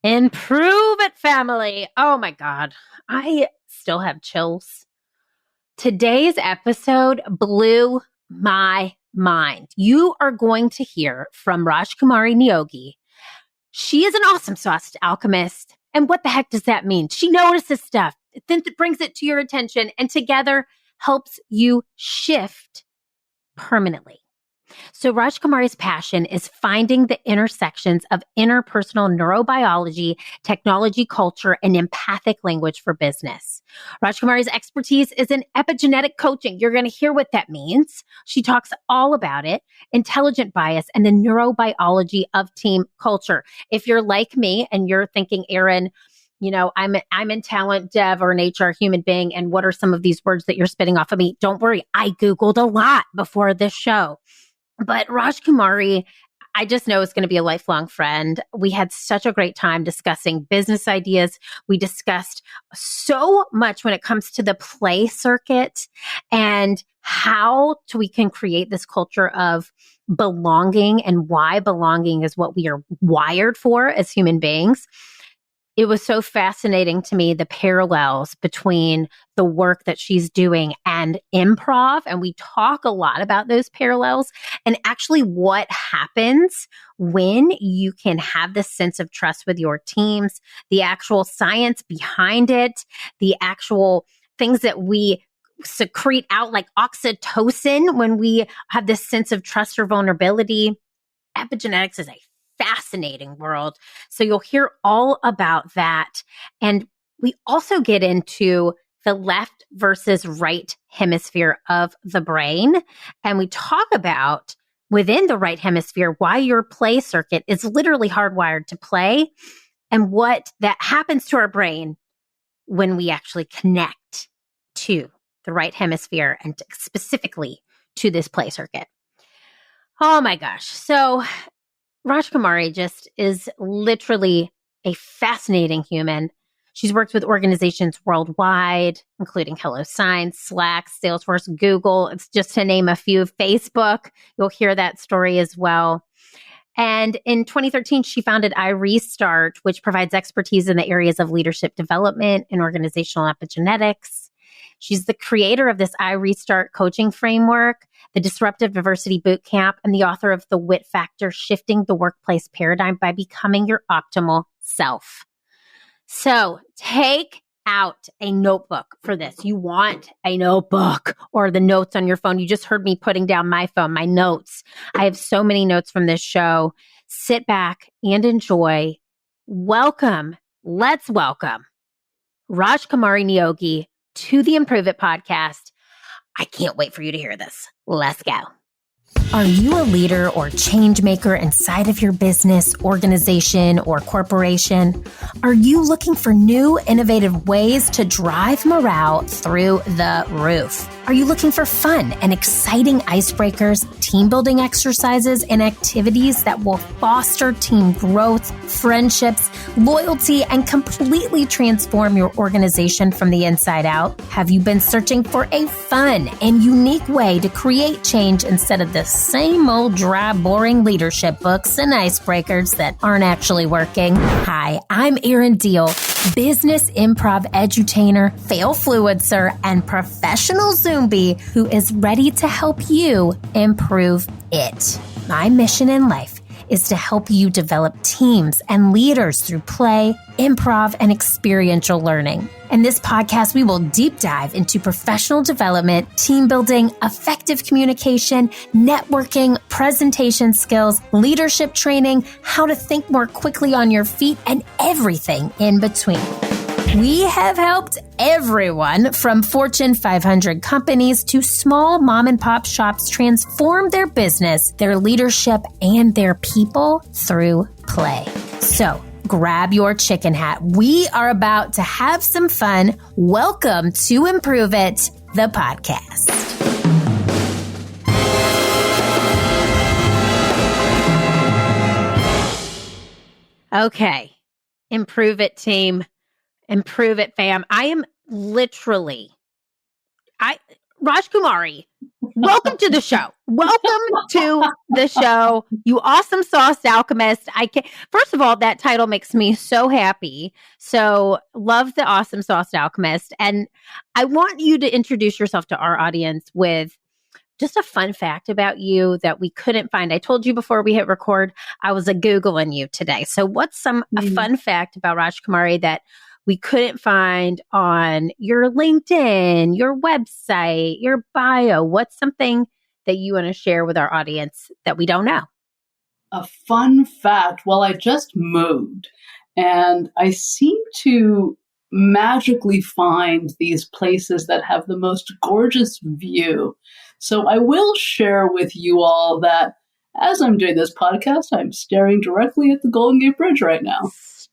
Improve it, family. Oh my God. I still have chills. Today's episode blew my mind. You are going to hear from Rajkumari Neogy. She is an awesome sauce alchemist. And what the heck does that mean? She notices stuff, then brings it to your attention, and together helps you shift permanently. So Rajkumari's passion is finding the intersections of interpersonal neurobiology, technology, culture, and empathic language for business. Rajkumari's expertise is in epigenetic coaching. You're going to hear what that means. She talks all about it, intelligent bias, and the neurobiology of team culture. If you're like me and you're thinking, Erin, I'm in talent dev or an HR human being, and what are some of these words that you're spitting off of me? Don't worry. I Googled a lot before this show. But Rajkumari, I just know is going to be a lifelong friend. We had such a great time discussing business ideas. We discussed so much when it comes to the play circuit and how we can create this culture of belonging and why belonging is what we are wired for as human beings. It was so fascinating to me, the parallels between the work that she's doing and improv. And we talk a lot about those parallels and actually what happens when you can have this sense of trust with your teams, the actual science behind it, the actual things that we secrete out like oxytocin when we have this sense of trust or vulnerability. Epigenetics is a fascinating world. So you'll hear all about that. And we also get into the left versus right hemisphere of the brain. And we talk about within the right hemisphere, why your play circuit is literally hardwired to play and what that happens to our brain when we actually connect to the right hemisphere and specifically to this play circuit. Oh my gosh. So Rajkumari just is literally a fascinating human. She's worked with organizations worldwide, including HelloSign, Slack, Salesforce, Google. It's just to name a few. Facebook, you'll hear that story as well. And in 2013, she founded iRestart, which provides expertise in the areas of leadership development and organizational epigenetics. She's the creator of this iRestart coaching framework, the Disruptive Diversity Bootcamp, and the author of The Wit Factor, Shifting the Workplace Paradigm by Becoming Your Optimal Self. So take out a notebook for this. You want a notebook or the notes on your phone. You just heard me putting down my phone, my notes. I have so many notes from this show. Sit back and enjoy. Let's welcome Rajkumari Neogy to the Improve It podcast. I can't wait for you to hear this. Let's go. Are you a leader or change maker inside of your business, organization, or corporation? Are you looking for new, innovative ways to drive morale through the roof? Are you looking for fun and exciting icebreakers, team building exercises, and activities that will foster team growth, friendships, loyalty, and completely transform your organization from the inside out? Have you been searching for a fun and unique way to create change instead of the same old dry, boring leadership books and icebreakers that aren't actually working? Hi, I'm Erin Deal, business improv edutainer, fail fluencer, and professional Zombie who is ready to help you improve it. My mission in life is to help you develop teams and leaders through play, improv, and experiential learning. In this podcast, we will deep dive into professional development, team building, effective communication, networking, presentation skills, leadership training, how to think more quickly on your feet, and everything in between. We have helped everyone from Fortune 500 companies to small mom and pop shops transform their business, their leadership, and their people through play. So grab your chicken hat. We are about to have some fun. Welcome to Improve It, the podcast. Okay. Improve It, team. Improve It, fam. I am literally, Rajkumari, welcome to the show. Welcome to the show, you awesome sauced alchemist. First of all, that title makes me so happy. So love the awesome sauced alchemist. And I want you to introduce yourself to our audience with just a fun fact about you that we couldn't find. I told you before we hit record, I was Googling you today. So what's a fun fact about Rajkumari that we couldn't find on your LinkedIn, your website, your bio? What's something that you want to share with our audience that we don't know? A fun fact. Well, I just moved and I seem to magically find these places that have the most gorgeous view. So I will share with you all that as I'm doing this podcast, I'm staring directly at the Golden Gate Bridge right now.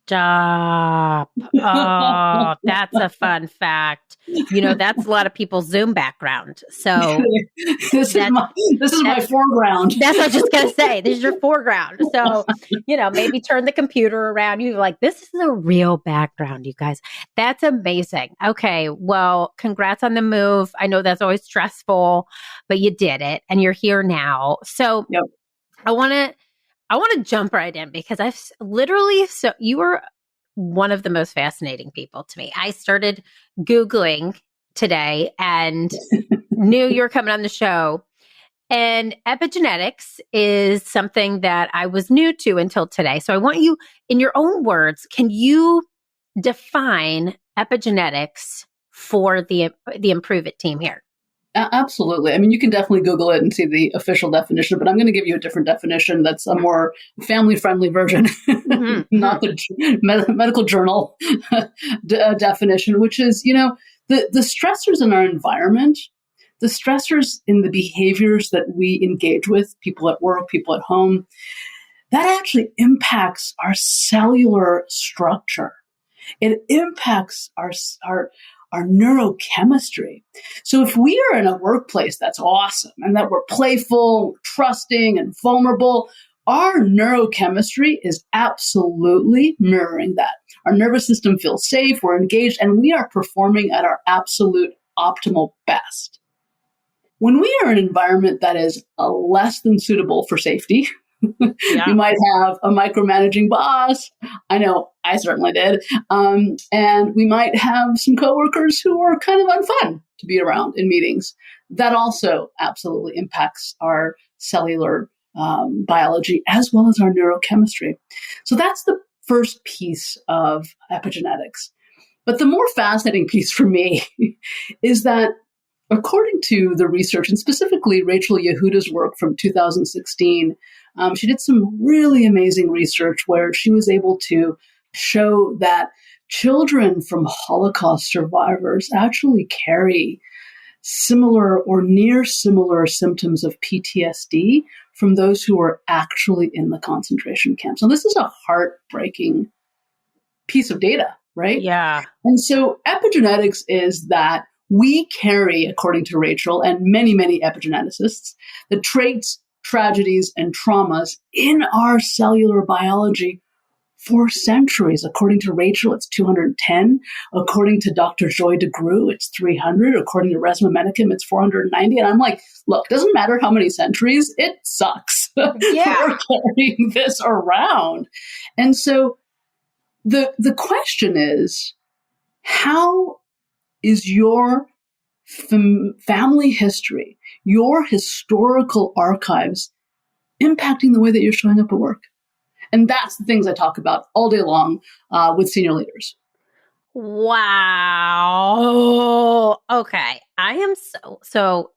Stop. Oh, that's a fun fact. That's a lot of people's Zoom background. So this is my foreground. That's what I was just going to say. This is your foreground. So, maybe turn the computer around. You're like, this is the real background, you guys. That's amazing. Okay. Well, congrats on the move. I know that's always stressful, but you did it and you're here now. So yep. I want to jump right in because you were one of the most fascinating people to me. I started Googling today and knew you were coming on the show. And epigenetics is something that I was new to until today. So I want you, in your own words, can you define epigenetics for the Improve It team here? Absolutely. I mean, you can definitely Google it and see the official definition, but I'm going to give you a different definition that's a more family-friendly version, not the medical journal definition, which is, the stressors in our environment, the stressors in the behaviors that we engage with, people at work, people at home, that actually impacts our cellular structure. It impacts our neurochemistry. So if we are in a workplace that's awesome and that we're playful, trusting, and vulnerable, our neurochemistry is absolutely mirroring that. Our nervous system feels safe, we're engaged, and we are performing at our absolute optimal best. When we are in an environment that is less than suitable for safety, you might have a micromanaging boss. I know I certainly did. And we might have some coworkers who are kind of unfun to be around in meetings. That also absolutely impacts our cellular biology as well as our neurochemistry. So that's the first piece of epigenetics. But the more fascinating piece for me is that according to the research, and specifically Rachel Yehuda's work from 2016, she did some really amazing research where she was able to show that children from Holocaust survivors actually carry similar or near similar symptoms of PTSD from those who were actually in the concentration camps. So this is a heartbreaking piece of data, right? Yeah. And so epigenetics is that we carry, according to Rachel and many, many epigeneticists, the traits, tragedies, and traumas in our cellular biology for centuries. According to Rachel, it's 210. According to Dr. Joy DeGruy, it's 300. According to Resma Menachem, it's 490. And I'm like, look, it doesn't matter how many centuries, it sucks. Yeah. We're carrying this around. And so the question is, how is your family history, your historical archives impacting the way that you're showing up at work? And that's the things I talk about all day long with senior leaders. Wow. Okay. I am so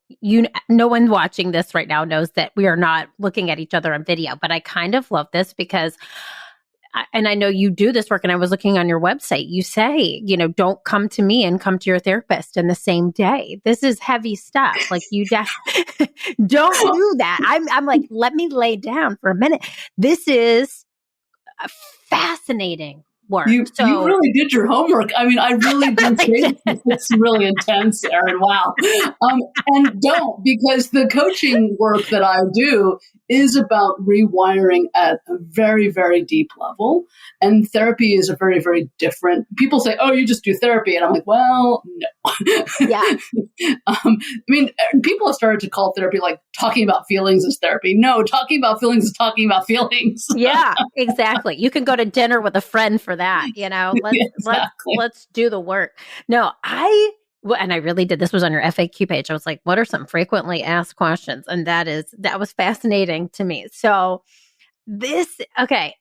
no one watching this right now knows that we are not looking at each other on video, but I kind of love this because and I know you do this work, and I was looking on your website, you say, don't come to me and come to your therapist in the same day. This is heavy stuff. Like you don't do that. I'm like, let me lay down for a minute. This is fascinating work. You really did your homework. I mean, I really did say it's really intense, Erin. Wow. And don't, because the coaching work that I do is about rewiring at a very, very deep level. And therapy is a very, very different. People say, oh, you just do therapy. And I'm like, well, no. Yeah. I mean, people have started to call therapy like talking about feelings is therapy. No, talking about feelings is talking about feelings. Yeah, exactly. You can go to dinner with a friend for that, Exactly. let's do the work. No, and I really did. This was on your FAQ page. I was like, what are some frequently asked questions? And that was fascinating to me. So okay,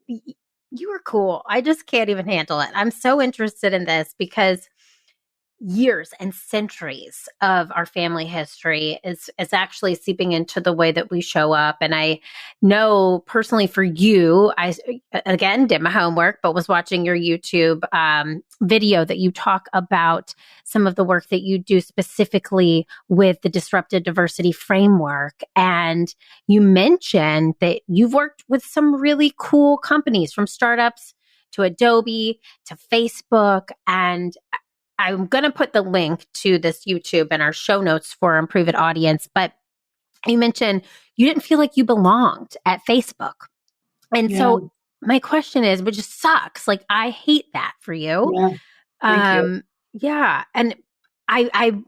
you were cool. I just can't even handle it. I'm so interested in this because years and centuries of our family history is actually seeping into the way that we show up. And I know personally for you, I again did my homework, but was watching your YouTube video that you talk about some of the work that you do specifically with the disruptive diversity framework. And you mentioned that you've worked with some really cool companies, from startups to Adobe to Facebook. And I'm going to put the link to this YouTube in our show notes for our Improve audience. But you mentioned you didn't feel like you belonged at Facebook. And so my question is, which just sucks. Like, I hate that for you. Yeah. Thank you. Yeah. And I'm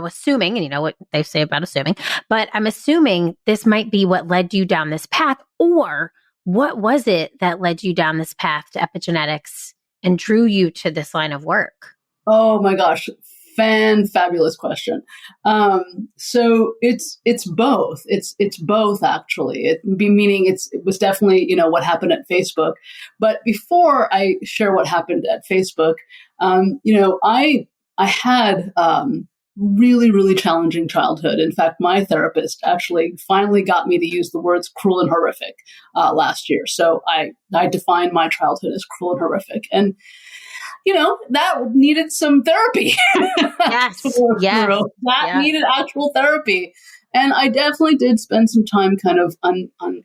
assuming, and you know what they say about assuming, but I'm assuming this might be what led you down this path. Or what was it that led you down this path to epigenetics and drew you to this line of work? Oh my gosh, fabulous question. So it's both. It's both actually. Meaning it was definitely what happened at Facebook. But before I share what happened at Facebook, I had really, really challenging childhood. In fact, my therapist actually finally got me to use the words cruel and horrific last year. So I defined my childhood as cruel and horrific. And that needed some therapy. Yes. That needed actual therapy. And I definitely did spend some time kind of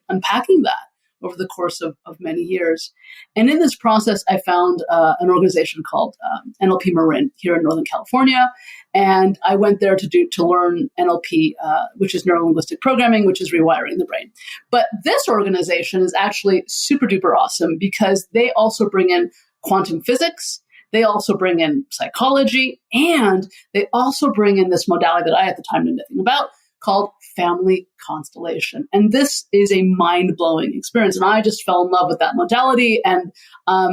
unpacking that over the course of many years. And in this process, I found an organization called NLP Marin here in Northern California. And I went there to learn NLP, which is neuro-linguistic programming, which is rewiring the brain. But this organization is actually super duper awesome because they also bring in quantum physics. They also bring in psychology, and they also bring in this modality that I at the time knew nothing about called family constellation. And this is a mind-blowing experience. And I just fell in love with that modality and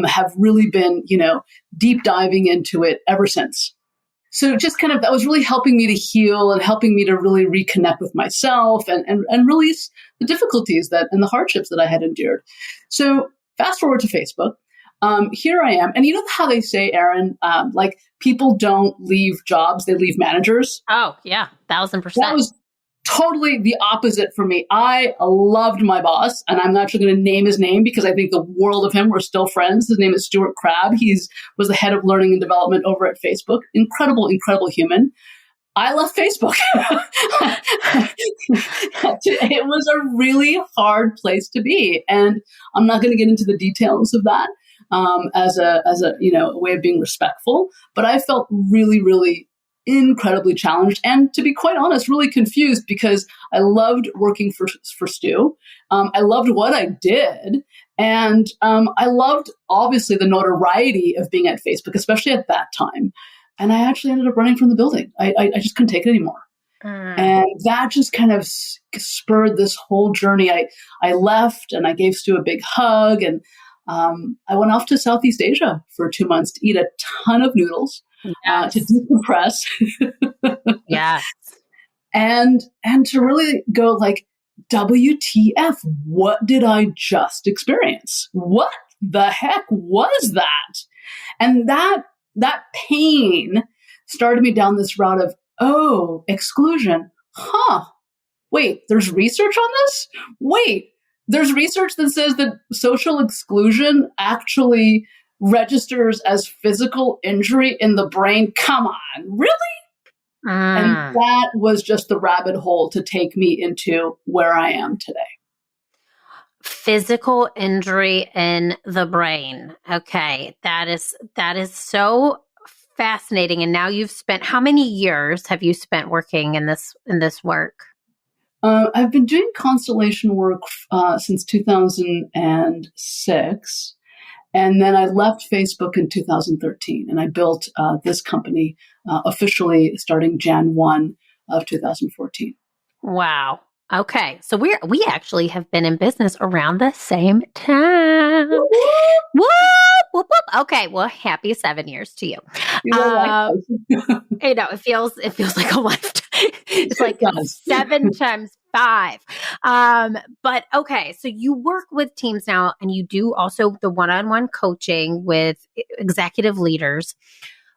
have really been, deep diving into it ever since. So just kind of, that was really helping me to heal and helping me to really reconnect with myself and release the difficulties and the hardships that I had endured. So fast forward to Facebook. Here I am. And you know how they say, Erin, like people don't leave jobs, they leave managers? Oh, yeah, 1,000%. That was totally the opposite for me. I loved my boss, and I'm actually going to name his name because I think the world of him. We're still friends. His name is Stuart Crabb. Was the head of learning and development over at Facebook. Incredible, incredible human. I left Facebook. It was a really hard place to be. And I'm not going to get into the details of that as a way of being respectful. But I felt really, really incredibly challenged and, to be quite honest, really confused because I loved working for Stu. I loved what I did. And I loved, obviously, the notoriety of being at Facebook, especially at that time. And I actually ended up running from the building. I just couldn't take it anymore. And that just kind of spurred this whole journey. I left and I gave Stu a big hug. And I went off to Southeast Asia for 2 months to eat a ton of noodles, to decompress. Yes. And to really go like, WTF, what did I just experience? What the heck was that? And that pain started me down this route of, exclusion. Wait, there's research on this? Wait, there's research that says that social exclusion actually registers as physical injury in the brain. Come on, really? And that was just the rabbit hole to take me into where I am today. Physical injury in the brain. Okay. That is so fascinating. And now how many years have you spent working in this work? I've been doing constellation work since 2006. And then I left Facebook in 2013, and I built this company officially starting Jan 1 of 2014. Wow. Okay. So we actually have been in business around the same time. Whoop, whoop, whoop. Okay. Well, happy 7 years to you. It feels like a lifetime. It's like 7 times 5. But okay. So you work with teams now, and you do also the one-on-one coaching with executive leaders.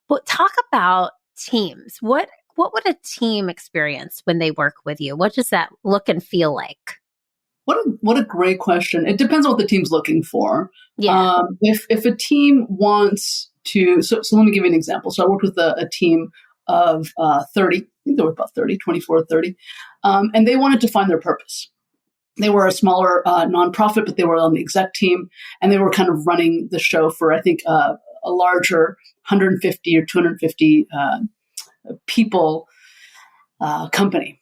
But talk about teams. What would a team experience when they work with you? What does that look and feel like? What a great question. It depends on what the team's looking for. Yeah. If a team wants to, so let me give you an example. So I worked with a team of 30, I think there were about 30, 24, 30, and they wanted to find their purpose. They were a smaller nonprofit, but they were on the exec team, and they were kind of running the show for, I think, a larger 150 or 250 people company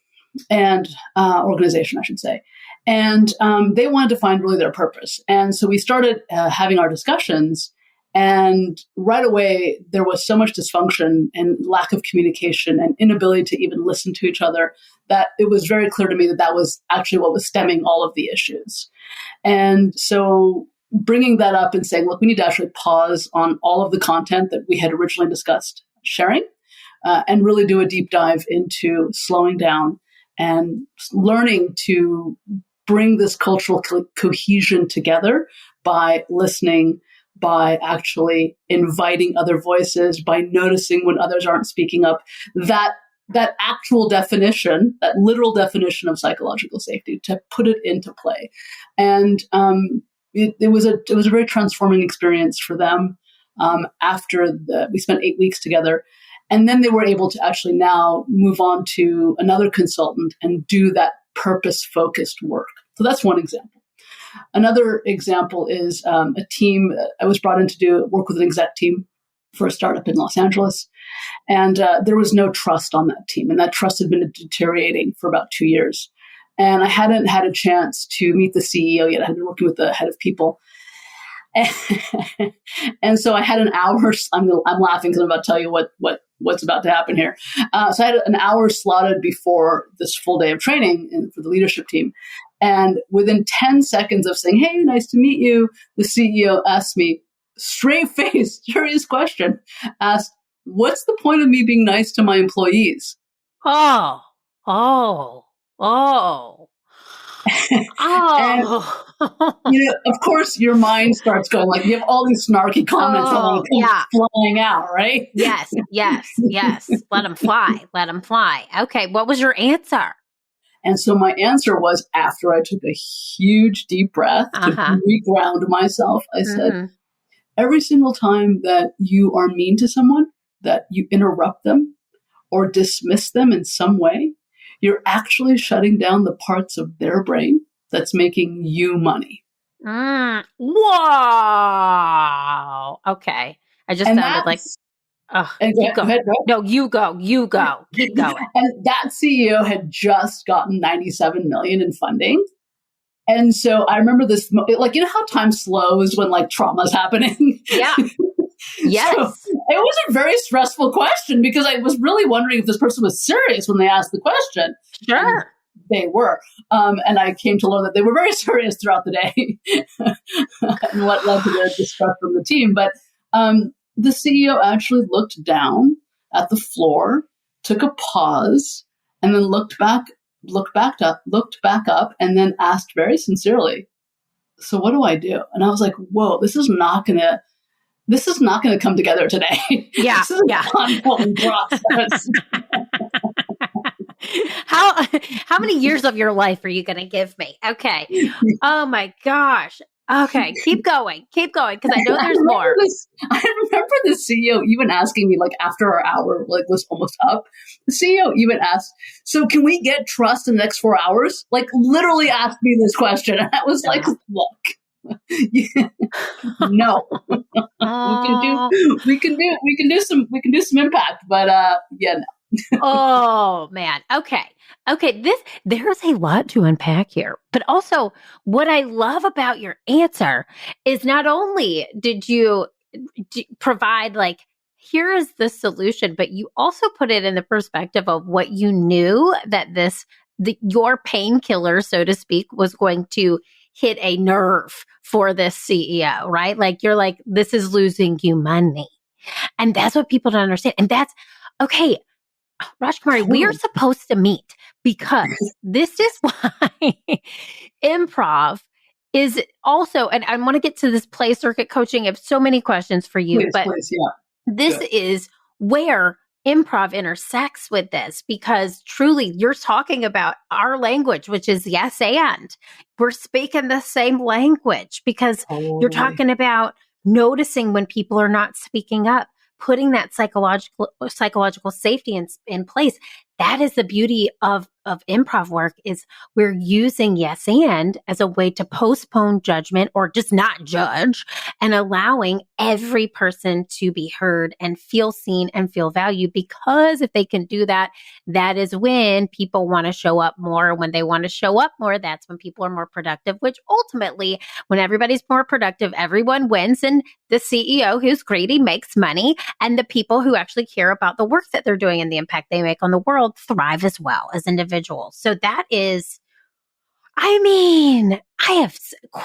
and organization, I should say. And they wanted to find really their purpose. And so we started having our discussions. And right away, there was so much dysfunction and lack of communication and inability to even listen to each other that it was very clear to me that was actually what was stemming all of the issues. And so bringing that up and saying, look, we need to actually pause on all of the content that we had originally discussed sharing and really do a deep dive into slowing down and learning to bring this cultural cohesion together by listening, by actually inviting other voices, by noticing when others aren't speaking up. That actual definition, that literal definition of psychological safety, to put it into play. And it was a very transforming experience for them. After we spent 8 weeks together. And then they were able to actually now move on to another consultant and do that purpose-focused work. So that's one example. Another example is a team I was brought in to work with an exec team for a startup in Los Angeles. And there was no trust on that team. And that trust had been deteriorating for about 2 years. And I hadn't had a chance to meet the CEO yet. I had been working with the head of people. And so I had an hour. I'm laughing because I'm about to tell you what's about to happen here. So I had an hour slotted before this full day of training for the leadership team. And within 10 seconds of saying, "Hey, nice to meet you," the CEO asked me, straight face, curious question, asked, "What's the point of me being nice to my employees?" Oh. And, of course, your mind starts going like you have all these snarky comments flying out, right? Yes. Let them fly. Okay, what was your answer? And so my answer was, after I took a huge deep breath to reground myself, I said, every single time that you are mean to someone, that you interrupt them or dismiss them in some way, you're actually shutting down the parts of their brain that's making you money. Wow. Okay. I just sounded like, keep going. Ahead, no, you go. Keep going. And that CEO had just gotten $97 million in funding. And so I remember this, like, you know how time slows when like trauma's happening? Yeah. Yes. So it was a very stressful question because I was really wondering if this person was serious when they asked the question. Sure. And they were. And I came to learn that they were very serious throughout the day and what led to the distrust from the team. But the CEO actually looked down at the floor, took a pause, and then looked back up, and then asked very sincerely, "So what do I do?" And I was like, "Whoa, this is not gonna come together today." Yeah, this is an ongoing process. How many years of your life are you going to give me? Okay. Oh my gosh. Okay, keep going, because I know there's more. I remember the CEO even asking me, like, after our hour was almost up, the CEO even asked, "So can we get trust in the next 4 hours?" Like, literally asked me this question. And I was like, look, no, we can do some impact, but no. Oh man. Okay. Okay. There's a lot to unpack here, but also what I love about your answer is not only did you provide like, here is the solution, but you also put it in the perspective of what you knew that your painkiller, so to speak, was going to hit a nerve for this CEO, right? Like you're like, this is losing you money. And that's what people don't understand. And that's okay. Rajkumari, we are supposed to meet because this is why improv is also, and I want to get to this play circuit coaching. I have so many questions for you, Please, yeah. This Good. Is where improv intersects with this, because truly you're talking about our language, which is yes, and we're speaking the same language because you're talking about noticing when people are not speaking up, putting that psychological safety in place. That is the beauty of improv work, is we're using yes and as a way to postpone judgment or just not judge, and allowing every person to be heard and feel seen and feel valued. Because if they can do that, that is when people want to show up more. When they want to show up more, that's when people are more productive, which ultimately, when everybody's more productive, everyone wins. And the CEO who's greedy makes money, and the people who actually care about the work that they're doing and the impact they make on the world thrive as well as individuals. So that is, I have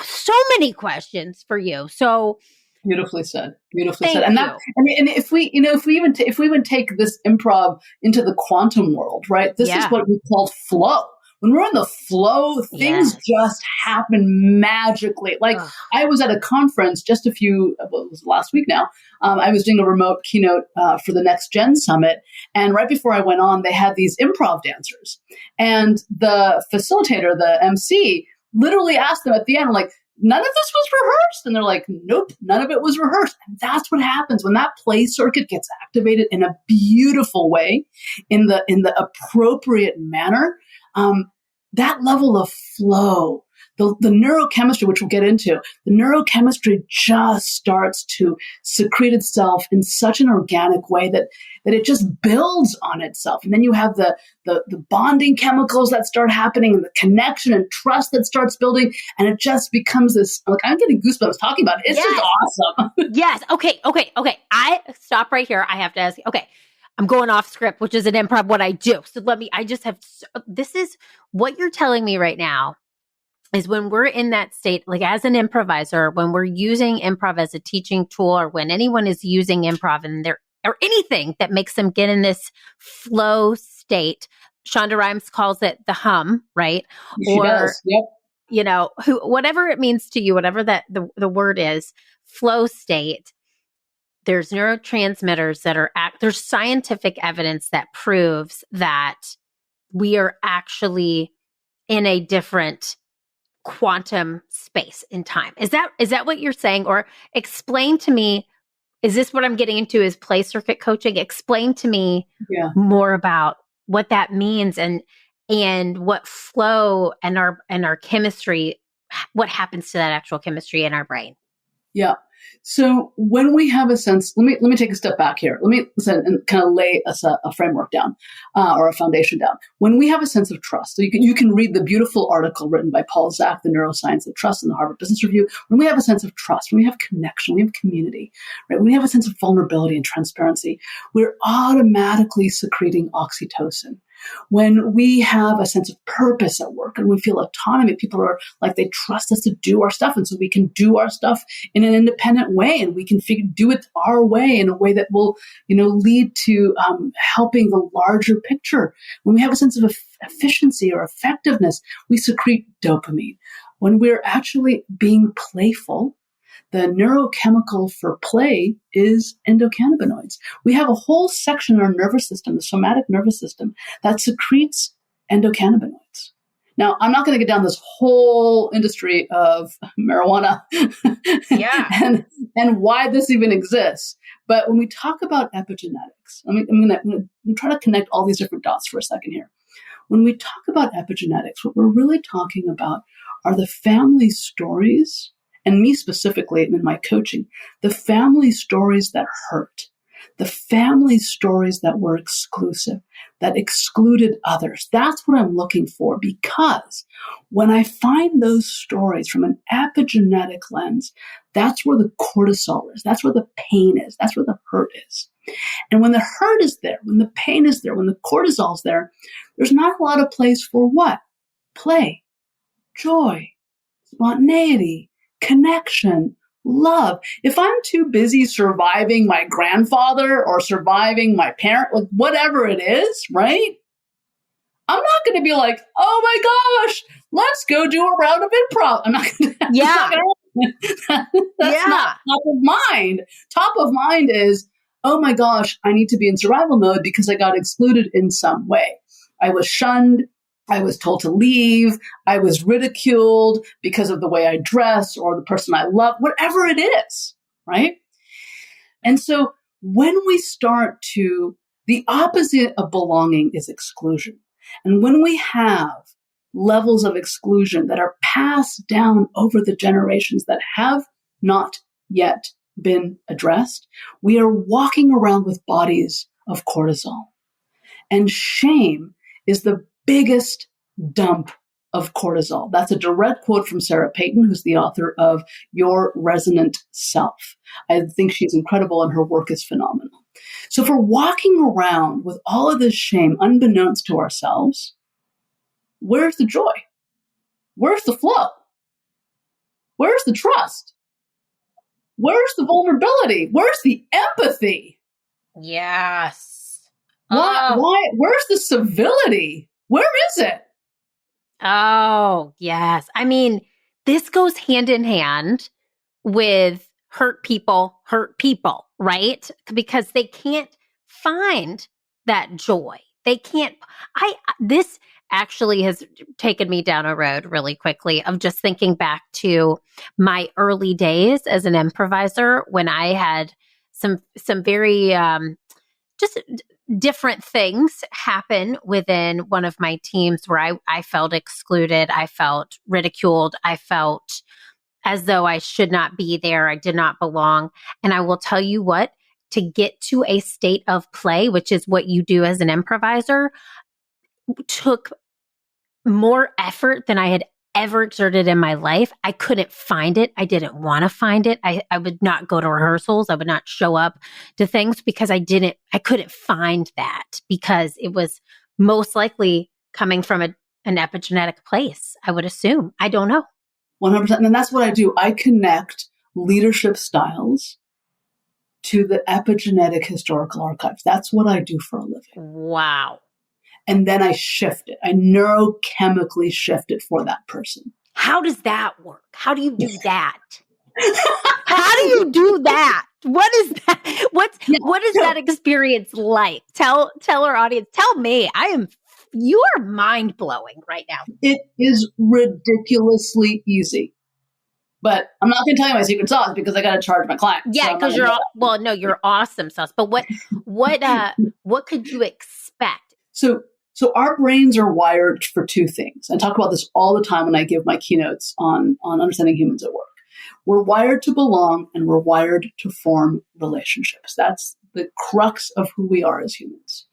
so many questions for you. So beautifully said. And that, and if we even take this improv into the quantum world, right? This is what we call flow. When we're in the flow, things just happen magically. Like I was at a conference just it was last week now. I was doing a remote keynote for the Next Gen Summit. And right before I went on, they had these improv dancers. And the facilitator, the MC, literally asked them at the end, like, none of this was rehearsed. And they're like, nope, none of it was rehearsed. And that's what happens when that play circuit gets activated in a beautiful way, in the appropriate manner. That level of flow, the neurochemistry, which we'll get into, the neurochemistry just starts to secrete itself in such an organic way that it just builds on itself. And then you have the bonding chemicals that start happening, and the connection and trust that starts building. And it just becomes this, like, I'm getting goosebumps talking about it. It's just awesome. Yes. Okay. I stop right here. I have to ask you. Okay. I'm going off script, which is an improv, what I do. So this is what you're telling me right now is when we're in that state, like as an improviser, when we're using improv as a teaching tool, or when anyone is using improv and or anything that makes them get in this flow state. Shonda Rhimes calls it the hum, right? She does. Yep. Whatever it means to you, whatever that the word is, flow state. There's neurotransmitters that there's scientific evidence that proves that we are actually in a different quantum space in time. Is that what you're saying? Or explain to me, is this what I'm getting into is play circuit coaching? Explain to me more about what that means and what flow and our chemistry, what happens to that actual chemistry in our brain. Yeah. So when we have a sense, let me take a step back here. Let me listen and kind of lay us a framework down or a foundation down. When we have a sense of trust, so you can read the beautiful article written by Paul Zak, The Neuroscience of Trust in the Harvard Business Review. When we have a sense of trust, when we have connection, we have community, right? When we have a sense of vulnerability and transparency, we're automatically secreting oxytocin. When we have a sense of purpose at work and we feel autonomy, people are like, they trust us to do our stuff. And so we can do our stuff in an independent way, and we can do it our way, in a way that will, lead to helping the larger picture. When we have a sense of efficiency or effectiveness, we secrete dopamine. When we're actually being playful, the neurochemical for play is endocannabinoids. We have a whole section in our nervous system, the somatic nervous system, that secretes endocannabinoids. Now, I'm not going to get down this whole industry of marijuana and why this even exists. But when we talk about epigenetics, I'm going to try to connect all these different dots for a second here. When we talk about epigenetics, what we're really talking about are the family stories, and me specifically in my coaching, the family stories that hurt, the family stories that were exclusive, that excluded others. That's what I'm looking for, because when I find those stories from an epigenetic lens, that's where the cortisol is. That's where the pain is. That's where the hurt is. And when the hurt is there, when the pain is there, when the cortisol is there, there's not a lot of place for what? Play, joy, spontaneity, connection, love. If I'm too busy surviving my grandfather or surviving my parent, like whatever it is, right? I'm not going to be like, oh my gosh, let's go do a round of improv. I'm not going to. Yeah. That's not top of mind. Top of mind is, oh my gosh, I need to be in survival mode because I got excluded in some way. I was shunned. I was told to leave. I was ridiculed because of the way I dress or the person I love, whatever it is, right? And so when we start to, the opposite of belonging is exclusion. And when we have levels of exclusion that are passed down over the generations that have not yet been addressed, we are walking around with bodies of cortisol. And shame is the biggest dump of cortisol. That's a direct quote from Sarah Payton, who's the author of Your Resonant Self. I think she's incredible and her work is phenomenal. So if we're walking around with all of this shame unbeknownst to ourselves, where's the joy? Where's the flow? Where's the trust? Where's the vulnerability? Where's the empathy? Yes. Why? Where's the civility? Where is it? Oh, yes. I mean, this goes hand in hand with hurt people, right? Because they can't find that joy. They can't, this actually has taken me down a road really quickly of just thinking back to my early days as an improviser when I had some very, just different things happen within one of my teams where I felt excluded. I felt ridiculed. I felt as though I should not be there. I did not belong. And I will tell you what, to get to a state of play, which is what you do as an improviser, took more effort than I had ever exerted in my life. I couldn't find it. I didn't want to find it. I would not go to rehearsals. I would not show up to things because I couldn't find that because it was most likely coming from an epigenetic place, I would assume. I don't know. 100%. And that's what I do. I connect leadership styles to the epigenetic historical archives. That's what I do for a living. Wow. And then I shift it. I neurochemically shift it for that person. How does that work? How do you do that? How do you do that? What is that? What is that experience like? Tell our audience, tell me. You are mind blowing right now. It is ridiculously easy. But I'm not going to tell you my secret sauce because I got to charge my client. Yeah, because you're awesome sauce. But what could you expect? So our brains are wired for two things. I talk about this all the time when I give my keynotes on understanding humans at work. We're wired to belong and we're wired to form relationships. That's the crux of who we are as humans.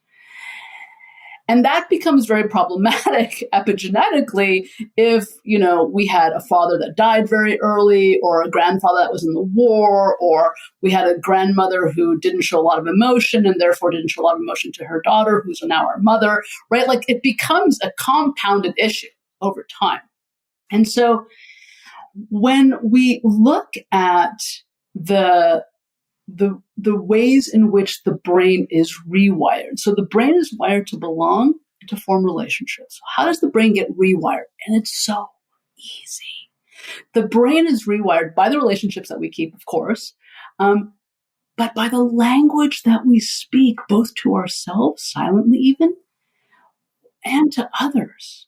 And that becomes very problematic epigenetically if, we had a father that died very early or a grandfather that was in the war, or we had a grandmother who didn't show a lot of emotion and therefore didn't show a lot of emotion to her daughter, who's now our mother, right? Like it becomes a compounded issue over time. And so when we look at the ways in which the brain is rewired. So the brain is wired to belong and to form relationships. How does the brain get rewired? And it's so easy. The brain is rewired by the relationships that we keep, of course, but by the language that we speak, both to ourselves, silently even, and to others.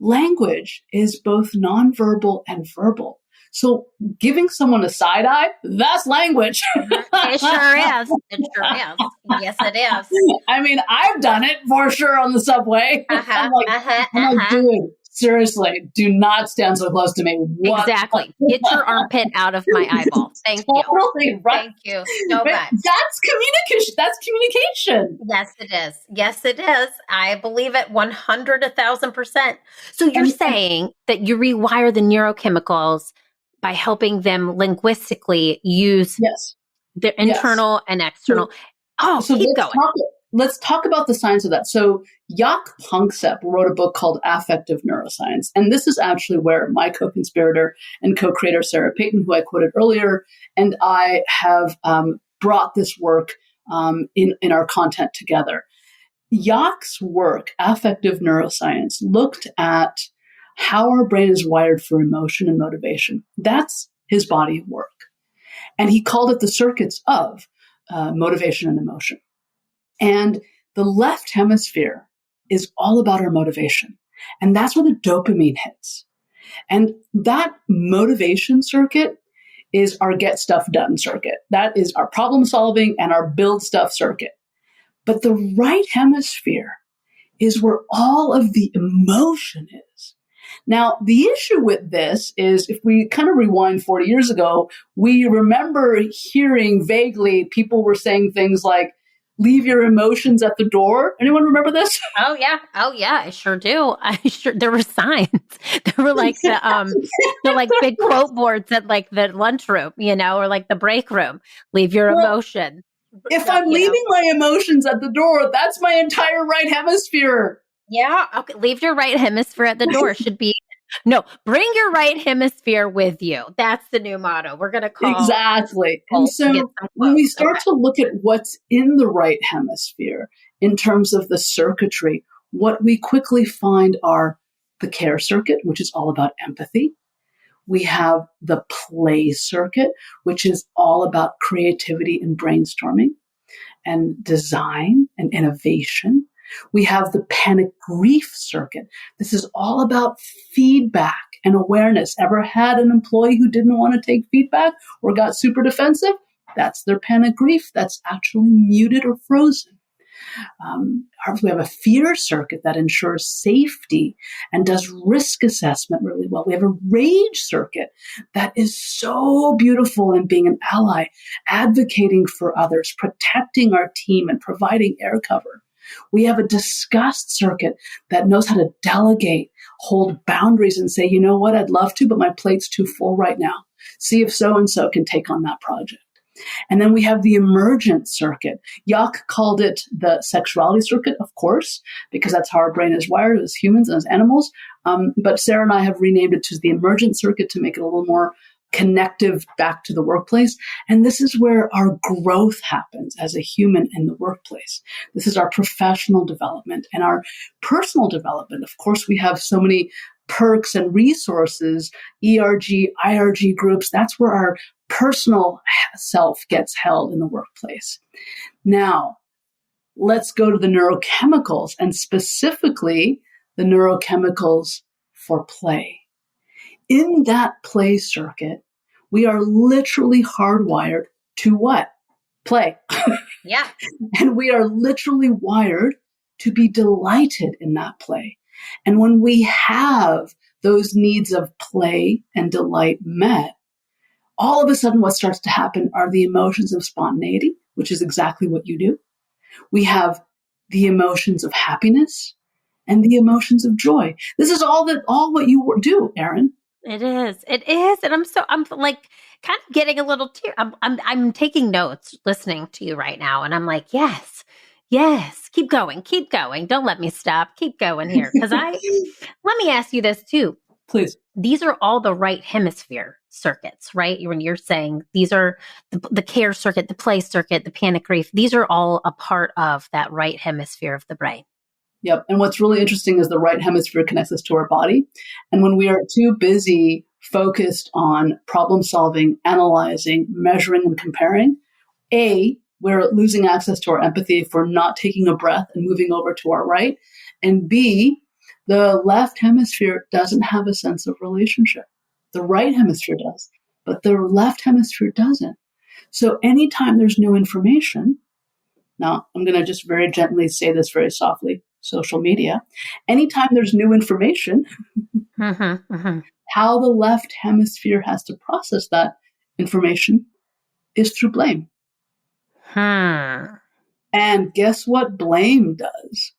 Language is both nonverbal and verbal. So giving someone a side eye, that's language. It sure is. It sure is. Yes, it is. I mean, I've done it for sure on the subway. I'm like, dude, seriously, do not stand so close to me. What? Exactly. Get your armpit out of my eyeball. Thank you. Totally right. Thank you so much. That's communication. That's communication. Yes, it is. Yes, it is. I believe it 1,000%. So you're saying that you rewire the neurochemicals by helping them linguistically use their internal and external. Keep going. Let's talk about the science of that. So Jaak Panksepp wrote a book called Affective Neuroscience. And this is actually where my co-conspirator and co-creator, Sarah Payton, who I quoted earlier, and I have brought this work in our content together. Jaak's work, Affective Neuroscience, looked at how our brain is wired for emotion and motivation. That's his body of work. And he called it the circuits of motivation and emotion. And the left hemisphere is all about our motivation. And that's where the dopamine hits. And that motivation circuit is our get stuff done circuit. That is our problem solving and our build stuff circuit. But the right hemisphere is where all of the emotion is. Now, the issue with this is if we kind of rewind 40 years ago, we remember hearing vaguely people were saying things like, leave your emotions at the door. Anyone remember this? Oh yeah. I sure do. There were signs. There were like the like big quote boards at like the lunchroom, or like the break room. Leave your emotions. If I'm leaving my emotions at the door, that's my entire right hemisphere. Yeah. Okay. Leave your right hemisphere at the door should be bring your right hemisphere with you. That's the new motto. We're going to call. Exactly. And so when we start to look at what's in the right hemisphere in terms of the circuitry, what we quickly find are the care circuit, which is all about empathy. We have the play circuit, which is all about creativity and brainstorming and design and innovation. We have the panic grief circuit. This is all about feedback and awareness. Ever had an employee who didn't want to take feedback or got super defensive? That's their panic grief. That's actually muted or frozen. We have a fear circuit that ensures safety and does risk assessment really well. We have a rage circuit that is so beautiful in being an ally, advocating for others, protecting our team, and providing air cover. We have a disgust circuit that knows how to delegate, hold boundaries, and say, you know what, I'd love to, but my plate's too full right now. See if so-and-so can take on that project. And then we have the emergent circuit. Jaak called it the sexuality circuit, of course, because that's how our brain is wired as humans and as animals. But Sarah and I have renamed it to the emergent circuit to make it a little more connective back to the workplace. And this is where our growth happens as a human in the workplace. This is our professional development and our personal development. Of course, we have so many perks and resources, ERG, IRG groups. That's where our personal self gets held in the workplace. Now, let's go to the neurochemicals, and specifically the neurochemicals for play. In that play circuit, we are literally hardwired to what? Play. Yeah. And we are literally wired to be delighted in that play. And when we have those needs of play and delight met, all of a sudden what starts to happen are the emotions of spontaneity, which is exactly what you do. We have the emotions of happiness and the emotions of joy. This is all what you do, Erin. It is. And I'm like kind of getting a little tear. I'm taking notes listening to you right now. And I'm like, yes, keep going. Don't let me stop. Keep going here. Cause let me ask you this too. Please. These are all the right hemisphere circuits, right? When you're saying these are the care circuit, the play circuit, the panic grief, these are all a part of that right hemisphere of the brain. Yep. And what's really interesting is the right hemisphere connects us to our body. And when we are too busy focused on problem solving, analyzing, measuring, and comparing, we're losing access to our empathy if we're not taking a breath and moving over to our right. And B, the left hemisphere doesn't have a sense of relationship. The right hemisphere does, but the left hemisphere doesn't. So anytime there's new information, now I'm going to just very gently say this very softly, social media, anytime there's new information, how the left hemisphere has to process that information is through blame. And guess what blame does?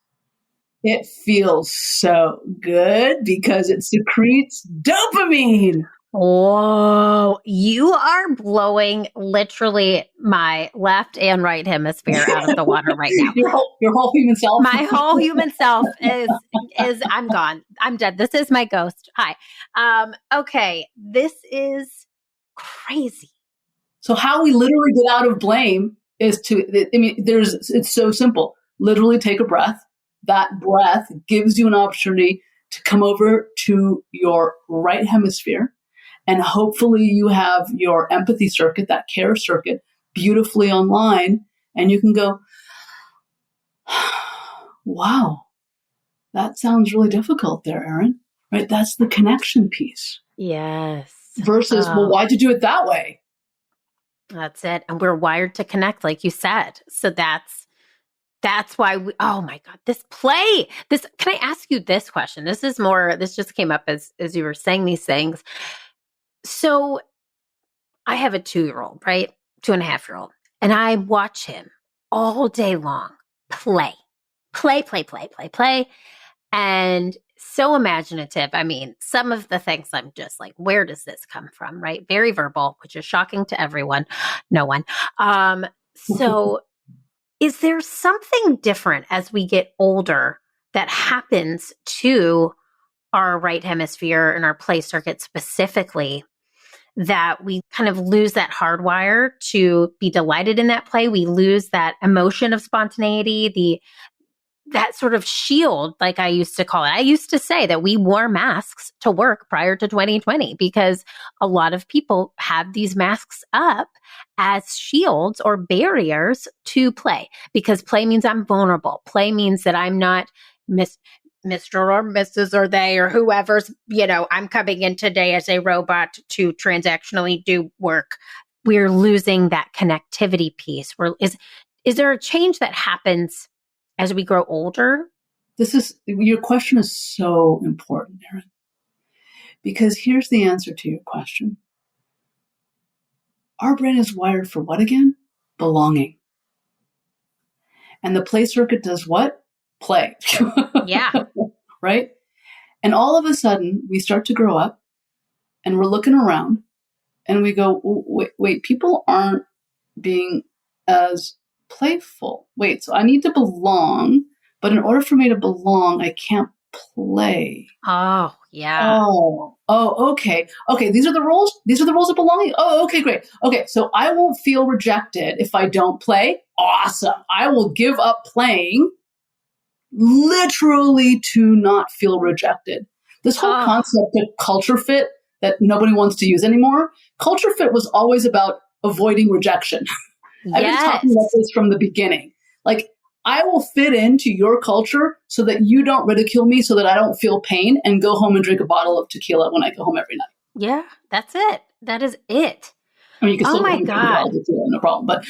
It feels so good because it secretes dopamine. Whoa, you are blowing literally my left and right hemisphere out of the water right now. Your whole human self. My whole human self is I'm gone. I'm dead. This is my ghost. Hi. Okay, this is crazy. So how we literally get out of blame is it's so simple. Literally take a breath. That breath gives you an opportunity to come over to your right hemisphere. And hopefully you have your empathy circuit, that care circuit, beautifully online. And you can go, wow, that sounds really difficult there, Erin. Right? That's the connection piece. Yes. Versus, well, why'd you do it that way? That's it. And we're wired to connect, like you said. So that's why oh my God, this play, can I ask you this question? This just came up as you were saying these things. So I have a 2-year-old, right? 2.5-year-old. And I watch him all day long play. And so imaginative. I mean, some of the things I'm just like, where does this come from, right? Very verbal, which is shocking to everyone. No one. So is there something different as we get older that happens to our right hemisphere and our play circuit specifically, that we kind of lose that hardwire to be delighted in that play? We lose that emotion of spontaneity, that sort of shield, like I used to call it. I used to say that we wore masks to work prior to 2020 because a lot of people have these masks up as shields or barriers to play, because play means I'm vulnerable. Play means that I'm not Mr. or Mrs. or they or whoever's, I'm coming in today as a robot to transactionally do work. We're losing that connectivity piece. Is there a change that happens as we grow older? Your question is so important, Erin, because here's the answer to your question. Our brain is wired for what again? Belonging. And the play circuit does what? Play. Yeah. Right? And all of a sudden, we start to grow up and we're looking around and we go, wait, people aren't being as playful. Wait, so I need to belong, but in order for me to belong, I can't play. Oh, yeah. Oh, okay. Okay, these are the rules. These are the rules of belonging. Oh, okay, great. Okay, so I won't feel rejected if I don't play. Awesome. I will give up playing literally to not feel rejected. This whole concept of culture fit that nobody wants to use anymore, culture fit was always about avoiding rejection. I've been talking about this from the beginning. Like, I will fit into your culture so that you don't ridicule me, so that I don't feel pain and go home and drink a bottle of tequila when I go home every night. Yeah, that's it. That is it. I mean, you can still drink a bottle of tequila, no problem. But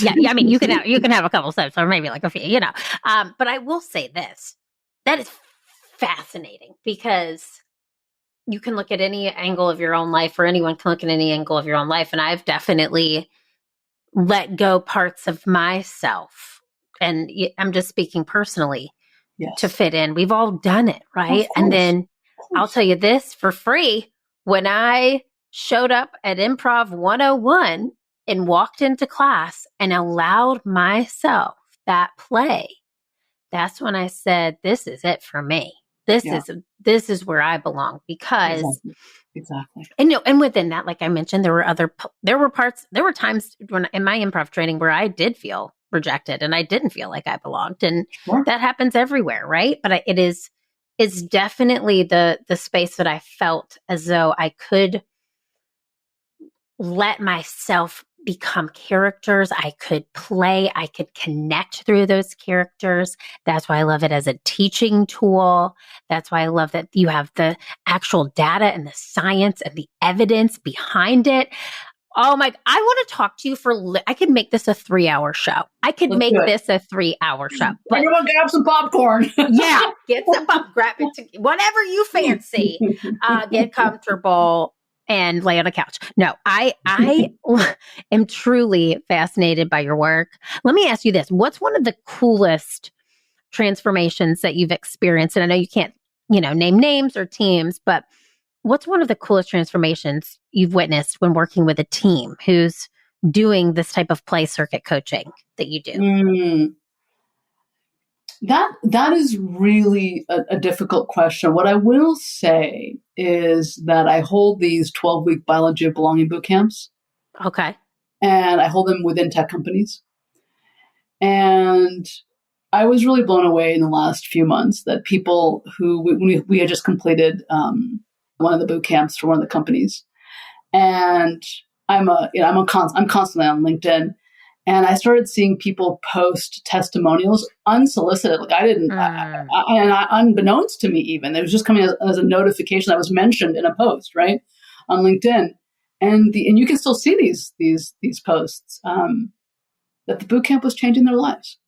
yeah. I mean, you can have a couple sips or maybe like a few, But I will say this: that is fascinating, because you can look at any angle of your own life, or anyone can look at any angle of your own life, and I've definitely let go parts of myself. And I'm just speaking personally to fit in. We've all done it, right? And then I'll tell you this for free. When I showed up at Improv 101 and walked into class and allowed myself that play, that's when I said, this is it for me. This is where I belong, because exactly. And within that, like I mentioned, there were times when in my improv training where I did feel rejected and I didn't feel like I belonged, and that happens everywhere, right? But it's definitely the space that I felt as though I could let myself become characters. I could play. I could connect through those characters. That's why I love it as a teaching tool. That's why I love that you have the actual data and the science and the evidence behind it. Oh my, I want to talk to you I could make this a 3-hour show. I could Let's make do it. this a 3-hour show. But Everyone grab some popcorn. yeah, get some grab it to whatever you fancy. Get comfortable and lay on a couch. No, I am truly fascinated by your work. Let me ask you this. What's one of the coolest transformations that you've experienced? And I know you can't, name names or teams, but what's one of the coolest transformations you've witnessed when working with a team who's doing this type of play circuit coaching that you do? That is really a difficult question. What I will say is that I hold these 12-week biology of belonging boot camps. Okay. And I hold them within tech companies. And I was really blown away in the last few months that people who we had just completed one of the boot camps for one of the companies, and I'm constantly on LinkedIn, and I started seeing people post testimonials unsolicited. Like I didn't, unbeknownst to me, even it was just coming as a notification that was mentioned in a post, right, on LinkedIn, and you can still see these posts that the boot camp was changing their lives.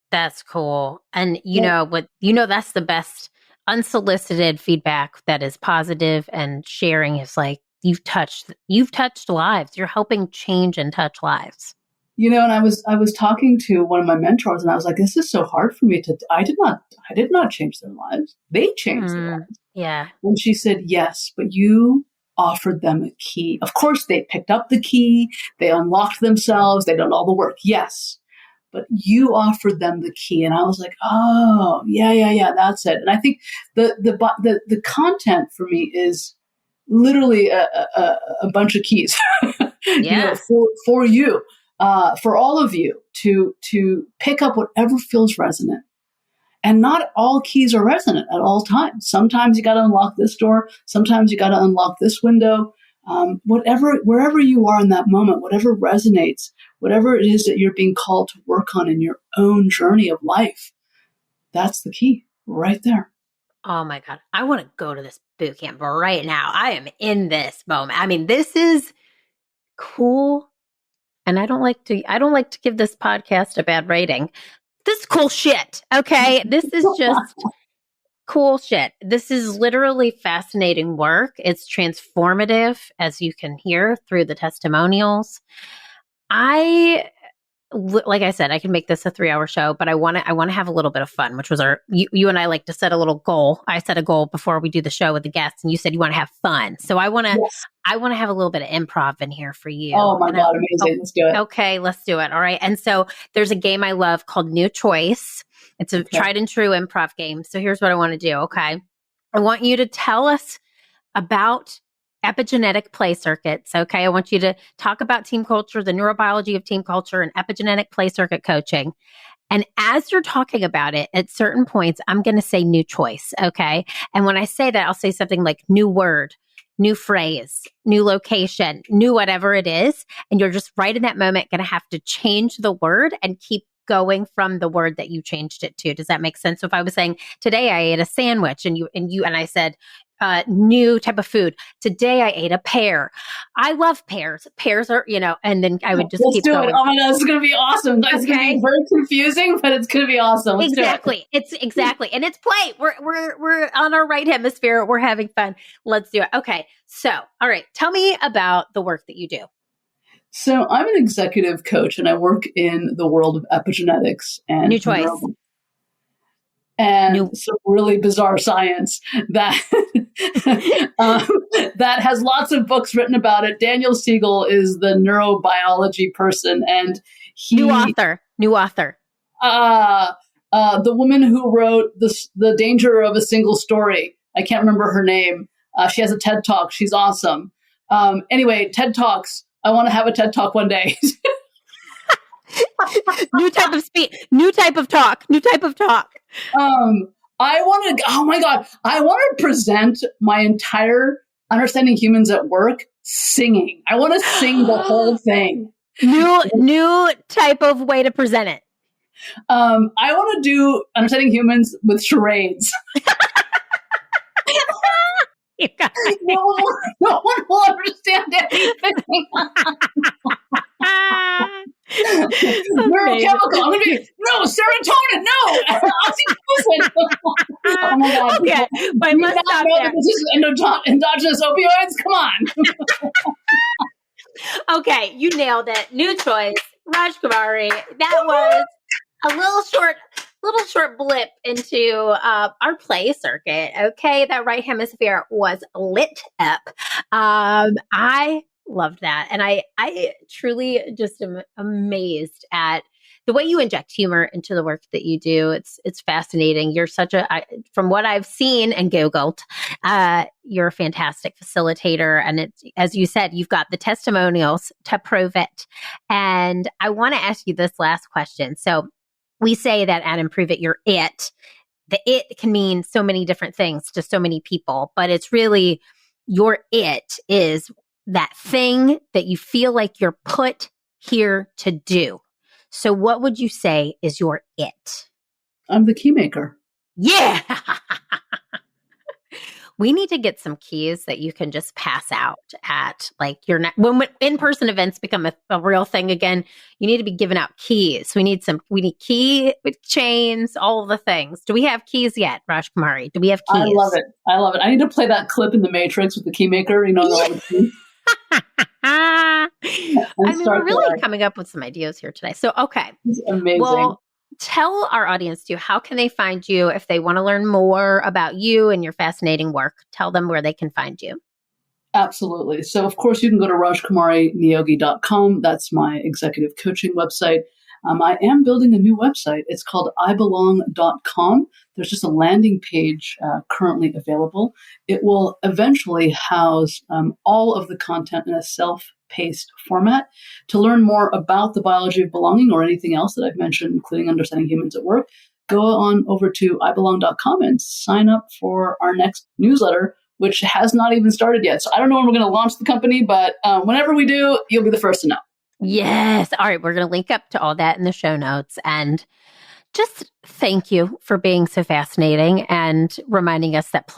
That's cool. And that's the best unsolicited feedback that is positive, and sharing is like you've touched lives. You're helping change and touch lives. And I was talking to one of my mentors, and I was like, this is so hard for me I did not change their lives. They changed their lives. Yeah. And she said, yes, but you offered them a key. Of course, they picked up the key. They unlocked themselves. They did all the work. Yes. But you offered them the key. And I was like, oh, yeah, that's it. And I think the content for me is literally a bunch of keys yeah. For you, for all of you to pick up whatever feels resonant. And not all keys are resonant at all times. Sometimes you got to unlock this door. Sometimes you got to unlock this window. Wherever you are in that moment, whatever resonates, whatever it is that you're being called to work on in your own journey of life, that's the key right there. Oh my God. I want to go to this boot camp right now. I am in this moment. I mean, this is cool. And I don't like to give this podcast a bad rating. This is cool shit. Okay. This is just cool shit. This is literally fascinating work. It's transformative, as you can hear through the testimonials. Like I said, I can make this a 3-hour show, but I want to have a little bit of fun, which was you and I like to set a little goal. I set a goal before we do the show with the guests, and you said you want to have fun. So I want to have a little bit of improv in here for you. Oh my God, amazing. Let's do it. Okay, let's do it. All right. And so there's a game I love called New Choice. It's a tried and true improv game. So here's what I want to do. Okay. I want you to tell us about epigenetic play circuits. Okay. I want you to talk about team culture, the neurobiology of team culture, and epigenetic play circuit coaching. And as you're talking about it, at certain points, I'm going to say new choice. Okay. And when I say that, I'll say something like new word, new phrase, new location, new whatever it is. And you're just right in that moment going to have to change the word and keep going from the word that you changed it to. Does that make sense? So if I was saying, today I ate a sandwich, and I said, new type of food. Today I ate a pear. I love pears. Pears are, and then I would just keep going. Oh my God, this is going to be awesome. It's going to be very confusing, but it's going to be awesome. Let's exactly. It's exactly. And it's play. We're on our right hemisphere. We're having fun. Let's do it. Okay. So, all right. Tell me about the work that you do. So I'm an executive coach, and I work in the world of epigenetics and new choice. And some really bizarre science that that has lots of books written about it. Daniel Siegel is the neurobiology person, and new author. The woman who wrote the Danger of a Single Story. I can't remember her name. She has a TED Talk. She's awesome. Anyway, TED Talks. I want to have a TED Talk one day. New type of speech, new type of talk. I want to present my entire Understanding Humans at Work singing. I want to sing the whole thing. New type of way to present it. I want to do Understanding Humans with charades. No one will understand anything. Neurochemical. I'm going to be, no, serotonin, no, oxytocin. Oh my God. Okay, but Do you let's not stop know there. that this is endogenous opioids? Come on. Okay, you nailed it. New choice, Rajkumari. That was a little short blip into our play circuit. Okay, that right hemisphere was lit up. I loved that, and I truly just am amazed at the way you inject humor into the work that you do. It's fascinating. You're from what I've seen and Googled, you're a fantastic facilitator, and it's, as you said, you've got the testimonials to prove it. And I want to ask you this last question. So we say that at Improve It, you're it. The it can mean so many different things to so many people, but it's really your it is that thing that you feel like you're put here to do. So what would you say is your it? I'm the key maker. Yeah. We need to get some keys that you can just pass out at, like, when in-person events become a real thing again, you need to be giving out keys. We need key with chains, all the things. Do we have keys yet, Rajkumari? Do we have keys? I love it. I need to play that clip in the Matrix with the key maker, we're really coming up with some ideas here today. So, okay. It's amazing. Well, tell our audience too, how can they find you if they want to learn more about you and your fascinating work? Tell them where they can find you. Absolutely. So, of course, you can go to rajkumarineogy.com. That's my executive coaching website. I am building a new website. It's called ibelong.com. There's just a landing page currently available. It will eventually house all of the content in a self-paced format. To learn more about the biology of belonging or anything else that I've mentioned, including understanding humans at work, go on over to ibelong.com and sign up for our next newsletter, which has not even started yet. So I don't know when we're going to launch the company, but whenever we do, you'll be the first to know. Yes. All right. We're going to link up to all that in the show notes. And just thank you for being so fascinating and reminding us that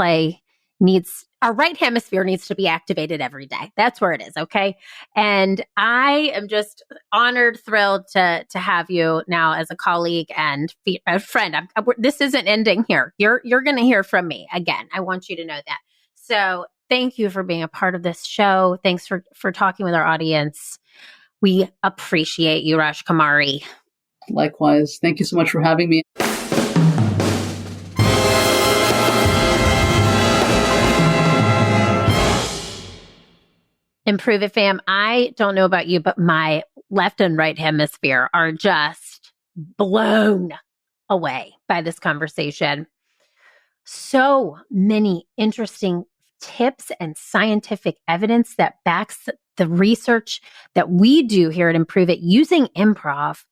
our right hemisphere needs to be activated every day. That's where it is. Okay. And I am just honored, thrilled to have you now as a colleague and a friend. This isn't ending here. You're going to hear from me again. I want you to know that. So thank you for being a part of this show. Thanks for talking with our audience. We appreciate you, Rajkumari. Likewise. Thank you so much for having me. Improve It, fam. I don't know about you, but my left and right hemisphere are just blown away by this conversation. So many interesting tips and scientific evidence that backs the research that we do here at Improve It using improv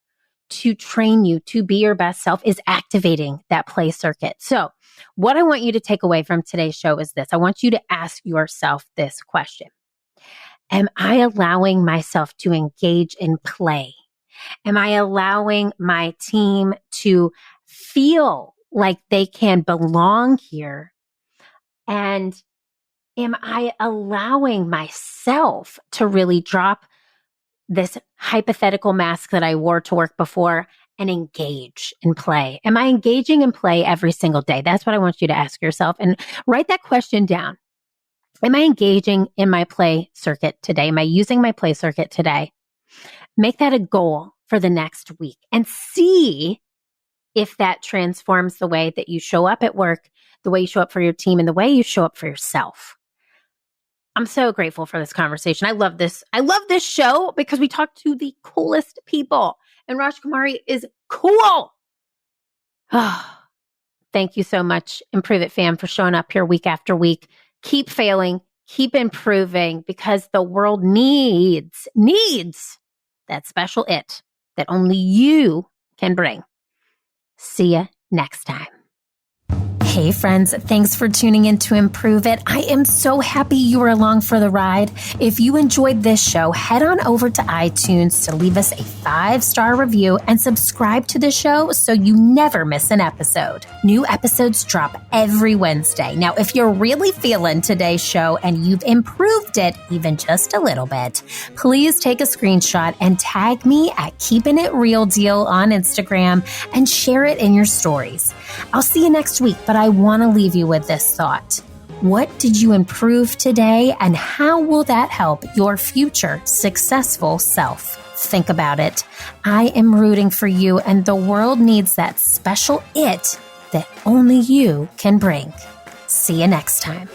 to train you to be your best self is activating that play circuit. So what I want you to take away from today's show is this. I want you to ask yourself this question. Am I allowing myself to engage in play? Am I allowing my team to feel like they can belong here? And am I allowing myself to really drop this hypothetical mask that I wore to work before and engage in play? Am I engaging in play every single day? That's what I want you to ask yourself, and write that question down. Am I engaging in my play circuit today? Am I using my play circuit today? Make that a goal for the next week and see if that transforms the way that you show up at work, the way you show up for your team, and the way you show up for yourself. I'm so grateful for this conversation. I love this show because we talk to the coolest people, and Rajkumari is cool. Oh, thank you so much, Improve It fam, for showing up here week after week. Keep failing, keep improving, because the world needs that special it that only you can bring. See ya next time. Hey friends, thanks for tuning in to Improve It. I am so happy you were along for the ride. If you enjoyed this show, head on over to iTunes to leave us a 5-star review and subscribe to the show so you never miss an episode. New episodes drop every Wednesday. Now, if you're really feeling today's show and you've improved it even just a little bit, please take a screenshot and tag me at Keeping It Real Deal on Instagram and share it in your stories. I'll see you next week, but I want to leave you with this thought. What did you improve today, and how will that help your future successful self? Think about it. I am rooting for you, and the world needs that special it that only you can bring. See you next time.